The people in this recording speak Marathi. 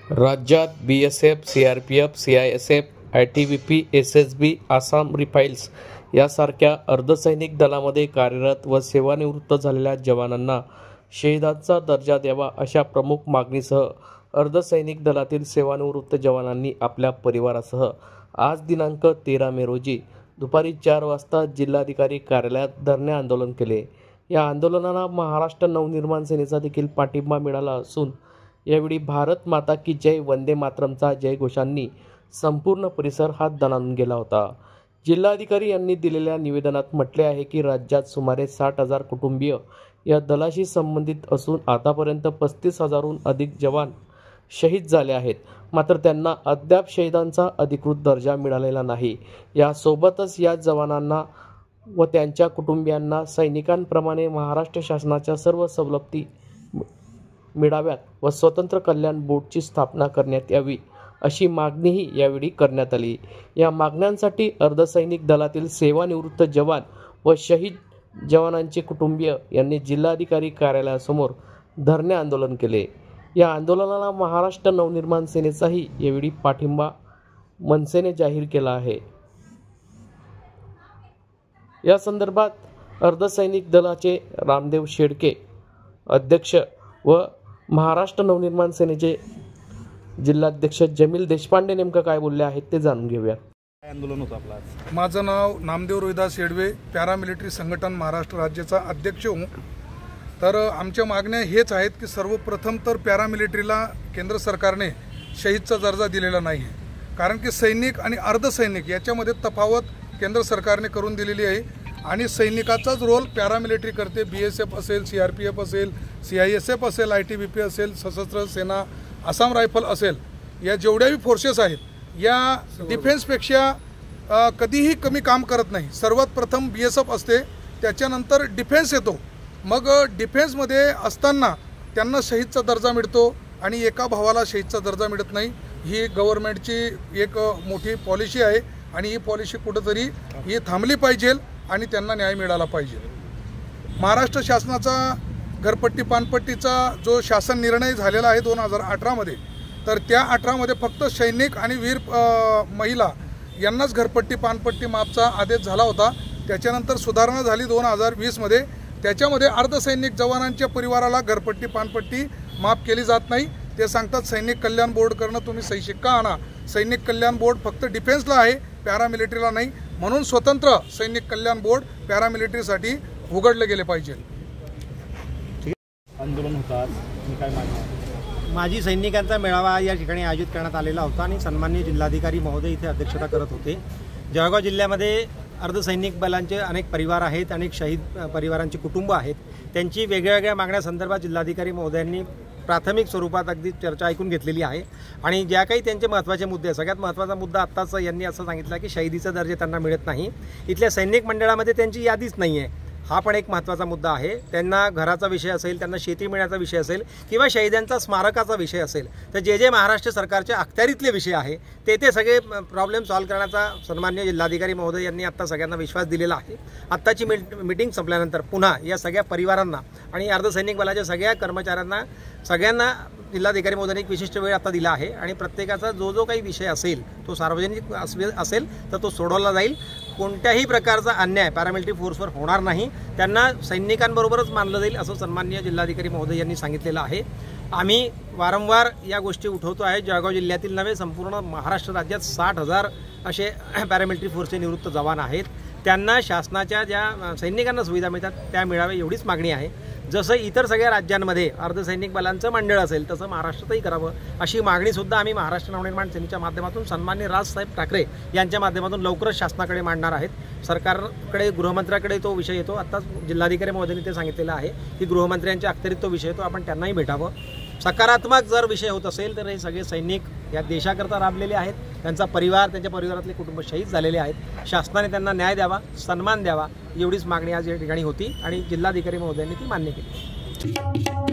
राज्यात BSF, CRPF, CISF, ITBP, SSB, Assam rifles यासारख्या अर्धसैनिक दलामध्ये कार्यरत व सेवानिवृत्त झालेल्या जवानांना शहीदांचा दर्जा द्यावा अशा प्रमुख मागणीसह अर्धसैनिक दलातील सेवानिवृत्त जवानांनी आपल्या परिवारासह आज दिनांक 13 मे रोजी दुपारी 4 वाजता जिल्हाधिकारी कार्यालयात धरणे आंदोलन केले। या आंदोलनाला महाराष्ट्र नवनिर्माण सेनेचा देखील पाठिंबा मिळाला असून यावेळी भारत माता की जय, वंदे मातरमचा जयघोषांनी संपूर्ण परिसर हात दणाणून गेला होता। जिल्हाधिकारी यांनी दिलेल्या निवेदनात म्हटले आहे की राज्यात सुमारे 60,000 कुटुंबीय या दलाशी संबंधित असून आतापर्यंत 35,000हून अधिक जवान शहीद झाले आहेत, मात्र त्यांना अद्याप शहीदांचा अधिकृत दर्जा मिळालेला नाही। यासोबतच या जवानांना व त्यांच्या कुटुंबियांना सैनिकांप्रमाणे महाराष्ट्र शासनाच्या सर्व सवलती मिळाव्यात व स्वतंत्र कल्याण बोर्डची स्थापना करण्यात यावी अशी मागणीही यावेळी करण्यात आली। या मागण्यांसाठी अर्धसैनिक दलातील सेवानिवृत्त जवान व शहीद जवानांचे कुटुंबीय यांनी जिल्हाधिकारी कार्यालयासमोर धरणे आंदोलन केले। या आंदोलनाला महाराष्ट्र नवनिर्माण सेनेचाही यावेळी पाठिंबा मनसेने जाहीर केला आहे। या संदर्भात अर्धसैनिक दलाचे रामदेव शेडके अध्यक्ष व महाराष्ट्र नवनिर्माण सेनेचे जिल्हाध्यक्ष जमील देशपांडे नेमकं काय बोलले आहेत ते जाणून घेऊया। आंदोलन होतं आपलं। माझं नाव नामदेव रोहिदास शेडवे, पॅरामिलिटरी संघटन महाराष्ट्र राज्याचा अध्यक्ष हूँ। तर आमच्या मागण्या हेच आहेत की सर्वप्रथम तर पॅरामिलिटरीला केंद्र सरकारने शहीदचा दर्जा दिलेला नाही आहे, कारण की सैनिक आणि अर्धसैनिक याच्यामध्ये तफावत केंद्र सरकारने करून दिलेली आहे आणि सैनिकाचाच रोल पॅरामिलिटरी करते। BSF असेल, CRPF असेल, CISF असेल, ITBP असेल, सशस्त्र सेना, आसाम रायफल असेल, या जेवढ्याही फोर्सेस आहेत या डिफेन्सपेक्षा कधीही कमी काम करत नाही। सर्वात प्रथम BSF असते, त्याच्यानंतर डिफेन्स येतो, मग डिफेन्समध्ये असताना त्यांना शहीदचा दर्जा मिळतो आणि एका भावाला शहीदचा दर्जा मिळत नाही। ही गव्हर्नमेंटची एक मोठी पॉलिसी आहे आणि ही पॉलिसी कुठेतरी ही थांबली पाहिजे आणि त्यांना न्याय मिळाला पाहिजे। महाराष्ट्र शासनाचा घरपट्टी पानपट्टीचा जो शासन निर्णय झालेला आहे 2018 मध्ये, तर त्या 18 मध्ये फक्त सैनिक आणि वीर महिला यांनाच घरपट्टी पानपट्टी माफचा आदेश झाला होता। त्याच्यानंतर सुधारणा झाली 2020 मध्ये, त्याच्यामध्ये अर्धसैनिक जवानांच्या परिवाराला घरपट्टी पानपट्टी माफ केली जात नाही। ते सांगतात सैनिक कल्याण बोर्ड करणं, तुम्ही सही शिक्का आणा। सैनिक कल्याण बोर्ड फक्त डिफेन्सला आहे, पॅरामिलिटरीला नाही, म्हणून स्वतंत्र सैनिक कल्याण बोर्ड पॅरामिलिटरीसाठी उघडले गेले पाहिजे। आंदोलन होतात काय मागणी? माजी सैनिकांचा मेळावा या ठिकाणी आयोजित करण्यात आलेला होता आणि सन्माननीय जिल्हाधिकारी महोदय इथे अध्यक्षता करत होते। जळगाव जिल्ह्यामध्ये अर्धसैनिक बलांचे अनेक परिवार आहेत, अनेक शहीद परिवारांची कुटुंब आहेत, त्यांची वेगवेगळ्या मागण्यासंदर्भात जिल्हाधिकारी महोदयांनी प्राथमिक स्वरूपात अगदी चर्चा ऐकून घेतलेली आहे आणि ज्या काही त्यांचे महत्त्वाचे मुद्दे, सगळ्यात महत्त्वाचा मुद्दा आत्ताच यांनी असं सांगितलं की शहीदीचा दर्जा त्यांना मिळत नाही, इथल्या सैनिक मंडळामध्ये त्यांची यादीच नाही आहे। हा पण एक महत्त्वाचा मुद्दा आहे। त्यांना घराचा विषय असेल, त्यांना शेती मिळण्याचा विषय असेल किंवा शहीदांचा स्मारकाचा विषय असेल, तर जे महाराष्ट्र सरकारच्या अखत्यारीतले विषय आहे ते सगळे प्रॉब्लेम सॉल्व्ह करण्याचा सन्माननीय जिल्हाधिकारी महोदय यांनी आत्ता सगळ्यांना विश्वास दिलेला आहे। आत्ताची मीटिंग संपल्यानंतर पुन्हा या सगळ्या परिवारांना आणि अर्धसैनिक बलाच्या सगळ्या कर्मचाऱ्यांना सगळ्यांना जिल्हाधिकारी महोदयांनी एक विशिष्ट वेळ आता दिला आहे आणि प्रत्येकाचा जो काही विषय असेल तो सार्वजनिक असेल तर तो सोडवला जाईल। कोणत्याही प्रकारचा अन्याय पॅरामिलिटरी फोर्सवर होणार नाही, त्यांना सैनिकांबरोबरच मानलं जाईल असं सन्माननीय जिल्हाधिकारी महोदय यांनी सांगितलेलं आहे। आम्ही वारंवार या गोष्टी उठवतो आहे। जळगाव जिल्ह्यातील नव्हे, संपूर्ण महाराष्ट्र राज्यात 60,000 असे पॅरामिलिटरी फोर्सचे निवृत्त जवान आहेत, त्यांना शासनाच्या ज्या सैनिकांना सुविधा मिळतात त्या मिळाव्या एवढीच मागणी आहे। जसं इतर सगळ्या राज्यांमध्ये अर्धसैनिक बलांचं मंडळ असेल तसं महाराष्ट्रातही करावं अशी मागणीसुद्धा आम्ही महाराष्ट्र नवनिर्माण सेनेच्या माध्यमातून सन्माननीय राजसाहेब ठाकरे यांच्या माध्यमातून लवकरच शासनाकडे मांडणार आहेत। सरकारकडे गृहमंत्र्याकडे तो विषय येतो, आत्ताच जिल्हाधिकारी महोदयांनी ते सांगितलेलं आहे की गृहमंत्र्यांच्या अखत्यारीत तो विषय येतो, आपण त्यांनाही भेटावं। सकारात्मक जर विषय होत असेल तर हे सगळे सैनिक या देशाकरता राबलेले आहेत, त्यांचा परिवार, त्यांच्या परिवारातले कुटुंब शहीद झालेले आहेत, शासनाने त्यांना न्याय द्यावा, सन्मान द्यावा एवढीच मागणी आज या ठिकाणी होती आणि जिल्हाधिकारी महोदयांनी ती मान्य केली।